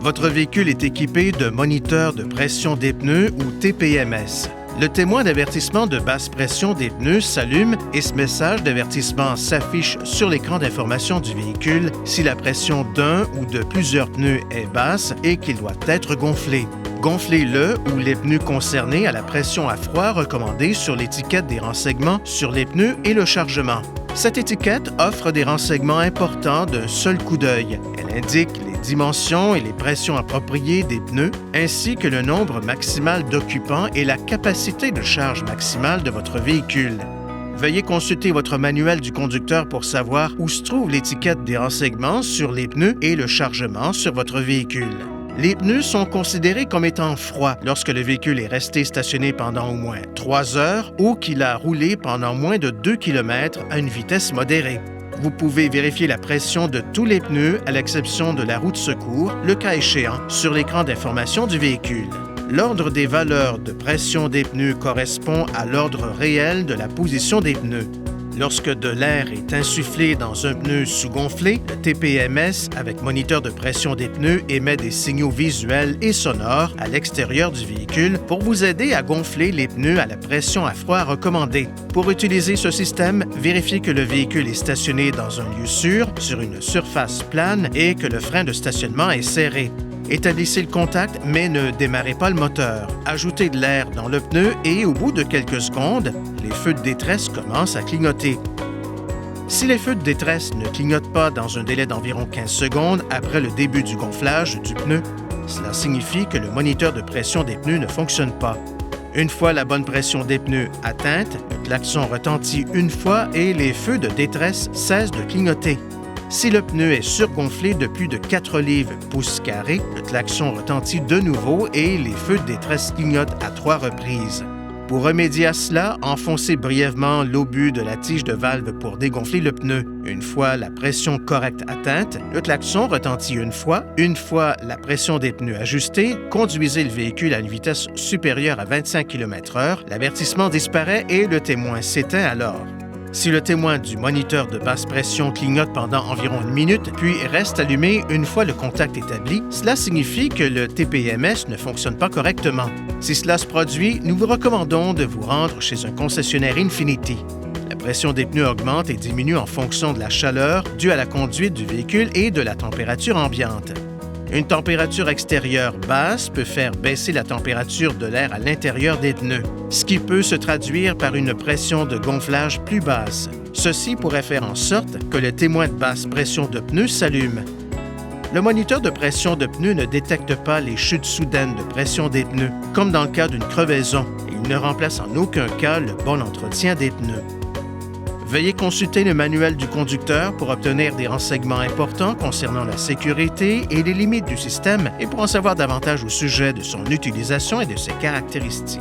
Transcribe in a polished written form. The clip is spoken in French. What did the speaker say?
Votre véhicule est équipé de moniteurs de pression des pneus ou TPMS. Le témoin d'avertissement de basse pression des pneus s'allume et ce message d'avertissement s'affiche sur l'écran d'information du véhicule si la pression d'un ou de plusieurs pneus est basse et qu'il doit être gonflé. Gonflez le ou les pneus concernés à la pression à froid recommandée sur l'étiquette des renseignements sur les pneus et le chargement. Cette étiquette offre des renseignements importants d'un seul coup d'œil. Elle indique les dimensions et les pressions appropriées des pneus, ainsi que le nombre maximal d'occupants et la capacité de charge maximale de votre véhicule. Veuillez consulter votre manuel du conducteur pour savoir où se trouve l'étiquette des renseignements sur les pneus et le chargement sur votre véhicule. Les pneus sont considérés comme étant froids lorsque le véhicule est resté stationné pendant au moins 3 heures ou qu'il a roulé pendant moins de 2 km à une vitesse modérée. Vous pouvez vérifier la pression de tous les pneus à l'exception de la roue de secours, le cas échéant, sur l'écran d'information du véhicule. L'ordre des valeurs de pression des pneus correspond à l'ordre réel de la position des pneus. Lorsque de l'air est insufflé dans un pneu sous-gonflé, le TPMS, avec moniteur de pression des pneus, émet des signaux visuels et sonores à l'extérieur du véhicule pour vous aider à gonfler les pneus à la pression à froid recommandée. Pour utiliser ce système, vérifiez que le véhicule est stationné dans un lieu sûr, sur une surface plane et que le frein de stationnement est serré. Établissez le contact, mais ne démarrez pas le moteur. Ajoutez de l'air dans le pneu et au bout de quelques secondes, les feux de détresse commencent à clignoter. Si les feux de détresse ne clignotent pas dans un délai d'environ 15 secondes après le début du gonflage du pneu, cela signifie que le moniteur de pression des pneus ne fonctionne pas. Une fois la bonne pression des pneus atteinte, le klaxon retentit une fois et les feux de détresse cessent de clignoter. Si le pneu est surgonflé de plus de 4 livres pouces carrés, le klaxon retentit de nouveau et les feux de détresse clignotent à 3 reprises. Pour remédier à cela, enfoncez brièvement l'obus de la tige de valve pour dégonfler le pneu. Une fois la pression correcte atteinte, le klaxon retentit une fois. Une fois la pression des pneus ajustée, conduisez le véhicule à une vitesse supérieure à 25 km/h. L'avertissement disparaît et le témoin s'éteint alors. Si le témoin du moniteur de basse pression clignote pendant environ 1 minute, puis reste allumé une fois le contact établi, cela signifie que le TPMS ne fonctionne pas correctement. Si cela se produit, nous vous recommandons de vous rendre chez un concessionnaire Infiniti. La pression des pneus augmente et diminue en fonction de la chaleur due à la conduite du véhicule et de la température ambiante. Une température extérieure basse peut faire baisser la température de l'air à l'intérieur des pneus, ce qui peut se traduire par une pression de gonflage plus basse. Ceci pourrait faire en sorte que le témoin de basse pression de pneus s'allume. Le moniteur de pression de pneus ne détecte pas les chutes soudaines de pression des pneus, comme dans le cas d'une crevaison, et il ne remplace en aucun cas le bon entretien des pneus. Veuillez consulter le manuel du conducteur pour obtenir des renseignements importants concernant la sécurité et les limites du système et pour en savoir davantage au sujet de son utilisation et de ses caractéristiques.